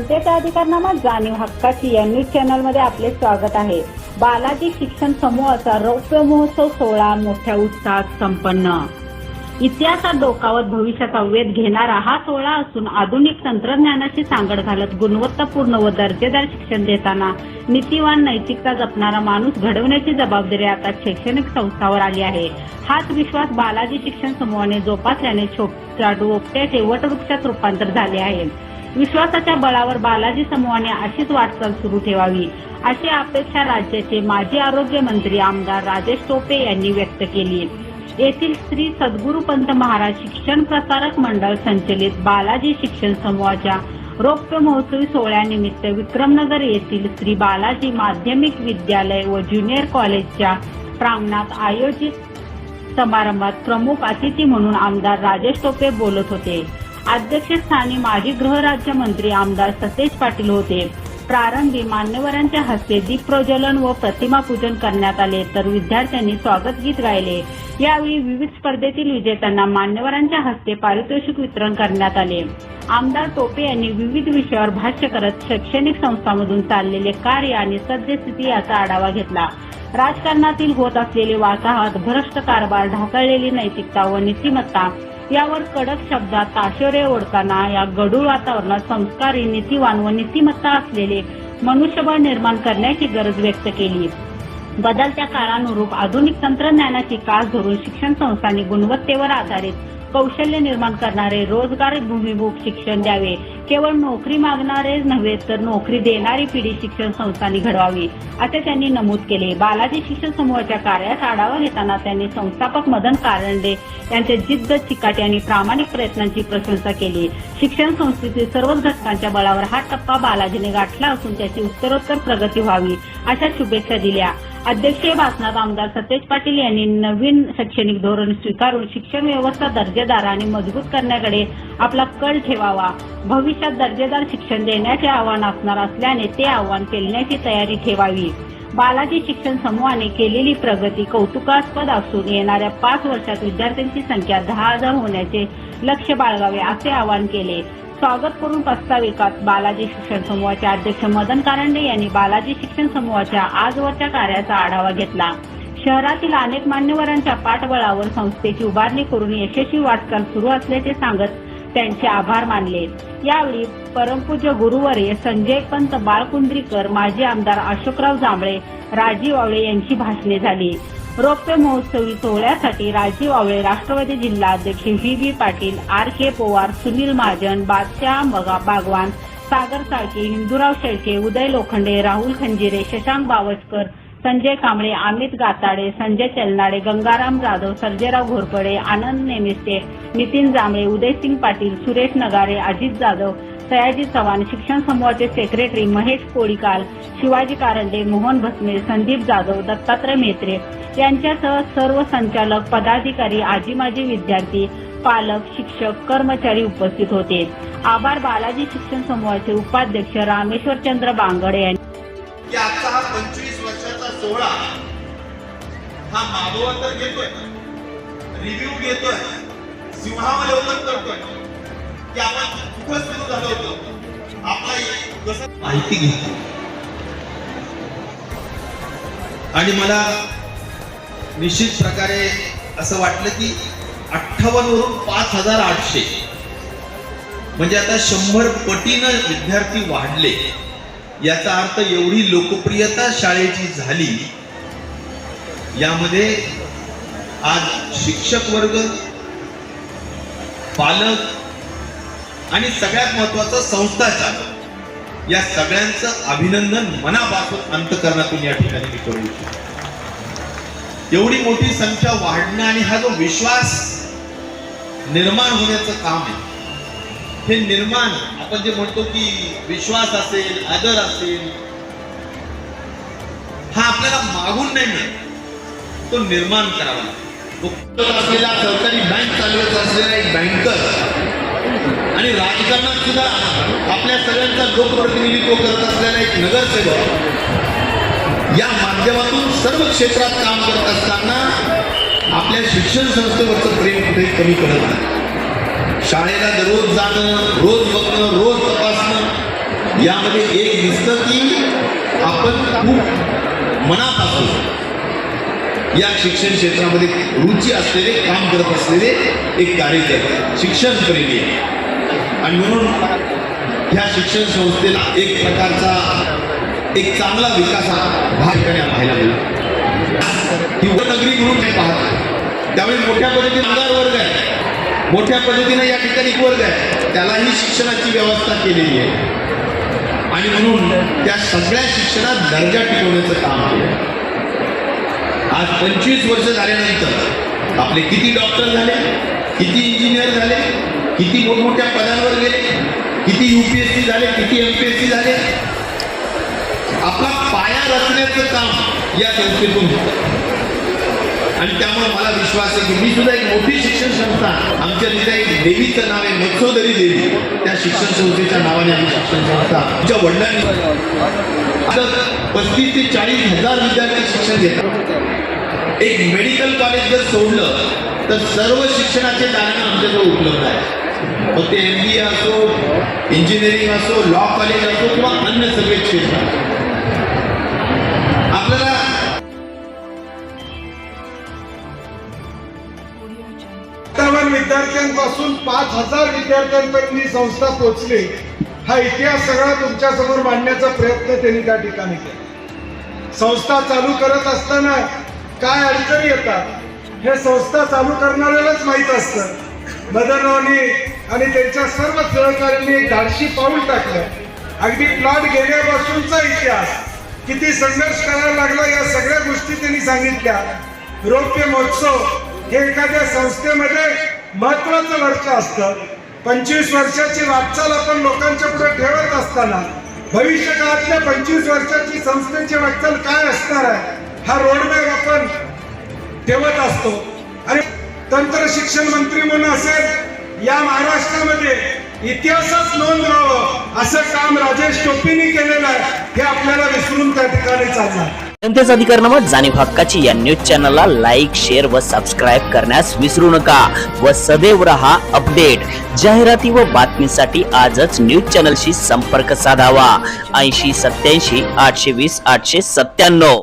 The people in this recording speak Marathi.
जनतेचा अधिकारनामा जाणीव हक्काची या न्यूज चॅनलमध्ये आपले स्वागत आहे। बालाजी शिक्षण समूहाचा रौप्य महोत्सव सोहळा मोठ्या उत्साहात संपन्न। इतिहासात डोकावत भविष्याचा वेध घेणारा हा सोहळा असून आधुनिक तंत्रज्ञानाची सांगड घालत गुणवत्तापूर्ण व दर्जेदार शिक्षण देताना नीतिवान नैतिकता जपणारा माणूस घडवण्याची जबाबदारी आता शैक्षणिक संस्थांवर आली आहे। हाच विश्वास बालाजी शिक्षण समूहाने जोपासल्याने छोट्या डोक्याचे वटवृक्षात रूपांतर झाले आहे। विश्वासाच्या बळावर बालाजी समूहाने अशीच वाटचाल सुरू ठेवावी अशी अपेक्षा राज्याचे माजी आरोग्य मंत्री आमदार राजेश टोपे यांनी व्यक्त केली। येथील श्री सद्गुरुपंत महाराज शिक्षण प्रसारक मंडळ संचलित बालाजी शिक्षण समूहाच्या रौप्य महोत्सवी सोहळ्यानिमित्त विक्रमनगर येथील श्री बालाजी माध्यमिक विद्यालय व ज्युनियर कॉलेजच्या प्रांगणात आयोजित समारंभात प्रमुख अतिथी म्हणून आमदार राजेश टोपे बोलत होते। अध्यक्षस्थानी माजी गृहराज्यमंत्री आमदार सतेज पाटील होते। प्रारंभी मान्यवरांच्या हस्ते दीप प्रज्वलन व प्रतिमा पूजन करण्यात आले तर विद्यार्थ्यांनी स्वागत गीत गायले। यावेळी विविध स्पर्धेतील विजेत्यांना मान्यवरांच्या हस्ते पारितोषिक वितरण करण्यात आले। आमदार टोपे यांनी विविध विषयावर भाष्य करत शैक्षणिक संस्थांमधून चाललेले कार्य आणि सद्यस्थिती याचा आढावा घेतला। राजकारणातील होत असलेले वाताहत, भ्रष्ट कारभार, ढासळलेली नैतिकता व नीतिमत्ता यावर कडक शब्दात ताशेरे ओढताना या गढूळ वातावरणात संस्कारी, नीतिवान व नीतिमत्ता असलेले मनुष्यबळ निर्माण करण्याची गरज व्यक्त केली। बदलत्या काळानुरूप आधुनिक तंत्रज्ञानाची कास धरून शिक्षण संस्थांनी गुणवत्तेवर आधारित कौशल्य निर्माण करणारे रोजगारभिमुख शिक्षण द्यावे। केवळ नोकरी मागणारे नव्हे तर नोकरी देणारी पिढी शिक्षण संस्थांनी घडवावी असे त्यांनी नमूद केले। बालाजी शिक्षण समूहाच्या कार्याचा आढावा घेताना त्यांनी संस्थापक मदन कारंडे यांच्या जिद्द, चिकाटी आणि प्रामाणिक प्रयत्नांची प्रशंसा केली। शिक्षण संस्थेतील सर्वच घटकांच्या बळावर हा टप्पा बालाजीने गाठला असून त्याची उत्तरोत्तर प्रगती व्हावी अशा शुभेच्छा दिल्या। अध्यक्षीय भाषणात आमदार सतेज पाटील यांनी नवीन शैक्षणिक धोरण स्वीकारून शिक्षण व्यवस्था दर्जेदार आणि मजबूत करण्याकडे आपला कल ठेवावा। भविष्यात दर्जेदार शिक्षण देण्याचे आव्हान असणार असल्याने ते आव्हान पेलण्याची तयारी ठेवावी। बालाजी शिक्षण समूहाने केलेली प्रगती कौतुकास्पद असून येणाऱ्या 5 वर्षात विद्यार्थ्यांची संख्या 10,000 होण्याचे लक्ष्य बाळगावे असे आवाहन केले। स्वागत करून प्रास्ताविकात बालाजी शिक्षण समूहाचे अध्यक्ष मदन कारंडे यांनी बालाजी शिक्षण समूहाच्या आजवरच्या कार्याचा आढावा घेतला। शहरातील अनेक मान्यवरांच्या पाठबळावर संस्थेची उभारणी करून यशस्वी वाटचाल सुरू असल्याचे सांगत त्यांचे आभार मानले। यावेळी परमपूज्य गुरुवर्य संजय पंत बाळकुंद्रीकर, माजी आमदार अशोकराव जांभळे, राजीव आवळे यांची भाषणे झाली। रौप्य महोत्सवी सोहळ्यासाठी राजीव आवळे, राष्ट्रवादी जिल्हा अध्यक्ष व्ही पाटील, RK पवार, सुनील महाजन, बादशाह बागवान, सागर साळके, हिंदूराव शेळके, उदय लोखंडे, राहुल खंजिरे, शशांक बावस्कर, संजय कांबळे, अमित गाताडे, संजय चलनाडे, गंगाराम जाधव, सर्जेराव घोरपडे, आनंद नेमिस्ते, नितीन जांभळे, उदयसिंग पाटील, सुरेश नगारे, अजित जाधव, सयाजी चव्हाण, शिक्षण समूहाचे सेक्रेटरी महेश कोळीकाल, शिवाजी कारंडे, मोहन भस्मे, संदीप जाधव, दत्तात्रय मेत्रे यांच्यासह सर्व संचालक, पदाधिकारी, आजी-माजी विद्यार्थी, पालक, शिक्षक, कर्मचारी उपस्थित होते। आभार बालाजी शिक्षण समूहाचे उपाध्यक्ष रामेश्वरचंद्र बांगडे यांनी। आजचा हा 25 वर्षाचा सोहळा हा मागोवा तर घेतोय, रिव्ह्यू घेतोय, सिंहावलोकन करतोय की आपण कुठं सुरू झालो होतो, आपला कसं माहिती घेतो। आणि मला निश्चित प्रकारे असं वाटलं की 58 वरून 5,800 म्हणजे आता 100 पटीनं विद्यार्थी वाढले। याचा अर्थ एवढी लोकप्रियता शाळेची झाली। यामध्ये आज शिक्षक वर्ग, पालक आणि सगळ्यात महत्वाचं संस्था चालक या सगळ्यांचं अभिनंदन मनापासून अंतःकरणातून या ठिकाणी मी करू इच्छितो। एवढी मोठी संख्या वाढणं आणि हा जो विश्वास निर्माण होण्याचं काम आहे, हे निर्माण आपण जे म्हणतो की विश्वास असेल, आदर असेल, हा आपल्याला मागून नाही मिळत, तो निर्माण करावा लागतो। असलेला सरकारी बँक चालवत असलेला एक बँकर आणि राजकारणात सुद्धा आपल्या सगळ्यांचा लोकप्रतिनिधित्व करत असलेला एक नगरसेवक या माध्यमातून सर्व क्षेत्रात काम करत असताना आपल्या शिक्षण संस्थेवरचं प्रेम कुठे कमी पडत नाही। शाळेला दररोज जाणं, रोज बघणं, रोज तपासणं यामध्ये एक दिसतं की आपण खूप मनापासून या शिक्षण क्षेत्रामध्ये रुची असलेले, काम करत असलेले एक कार्यकर्ते, शिक्षण प्रेमी आहे. आणि म्हणून ह्या शिक्षण संस्थेला एक प्रकारचा एक चांगला विकासाचा भाग पाहायला मिळाला. ही उपनगरी म्हणून काही पाहत, त्यावेळी मोठ्या पद्धतीने कामगार वर्ग आहे, मोठ्या पद्धतीने या ठिकाणी वर्ग आहे, त्यालाही शिक्षणाची व्यवस्था केलेली आहे. आणि म्हणून त्या सगळ्या शिक्षणात दर्जा टिकवण्याचं काम केलं. आज 25 वर्ष झाल्यानंतर आपले किती डॉक्टर झाले, किती इंजिनियर झाले, किती मोठमोठ्या पदांवर गेले, किती UPSC झाले, किती MPSC झाले. आपला पाया रचण्याचं काम या संस्थेतून होतं. आणि त्यामुळे मला विश्वास आहे की मी सुद्धा एक मोठी शिक्षण संस्था, आमच्या तिथे एक देवीचं नाव आहे मत्स्योदरी देवी, त्या शिक्षण संस्थेच्या नावाने आम्ही शिक्षण संस्था आमच्या वडिलांनी आता 35 ते 40 हजार विद्यार्थी शिक्षण घेतात. एक मेडिकल कॉलेज जर सोडलं तर सर्व शिक्षणाचे दालन आमच्याजवळ उपलब्ध आहे. मग ते MBA असो, इंजिनिअरिंग असो, लॉ कॉलेज असो किंवा अन्य सगळे क्षेत्र. आपल्याला विद्यार्थ्यांपासून 5000 विद्यार्थ्यांपर्यंत ही संस्था पोहोचली. हा इतिहास सगळा तुमच्या समोर मांडण्याचा प्रयत्न त्यांनी त्या ठिकाणी केला. संस्था चालू करत असताना काय अडचणी येतात हे संस्था चालू करणाऱ्यालाच माहीत असतं. मदनरावनी आणि त्यांच्या सर्व सहकाऱ्यांनी एक धाडशी पाऊल टाकलं. अगदी प्लॉट घेण्यापासूनचा इतिहास, किती संघर्ष करायला लागला, या सगळ्या गोष्टी त्यांनी सांगितल्या. रौप्य महोत्सव हे एखाद्या संस्थेमध्ये महत्वाचं वर्ष असतं. 25 वर्षाची वाटचाल आपण लोकांच्या पुढे ठेवत असताना भविष्य काळातल्या 25 वर्षाची संस्थेची वाटचाल काय असणार आहे हा रोडमॅप आपण ठेवत असतो. आणि तंत्र शिक्षण मंत्री म्हणून असेल या महाराष्ट्रामध्ये इतिहासात नोंद राहावं असं काम राजेश टोपेंनी केलेलं आहे. हे आपल्याला विसरून त्या ठिकाणी चालणार. जनतेचा अधिकारनामा जाणीव हक्काची या न्यूज चॅनलला लाईक, शेअर व सबस्क्राईब करण्यास विसरू नका व सदैव रहा अपडेट. जाहिराती व बातमीसाठी आजच न्यूज चॅनलशी संपर्क साधावा. 80 87 820 897.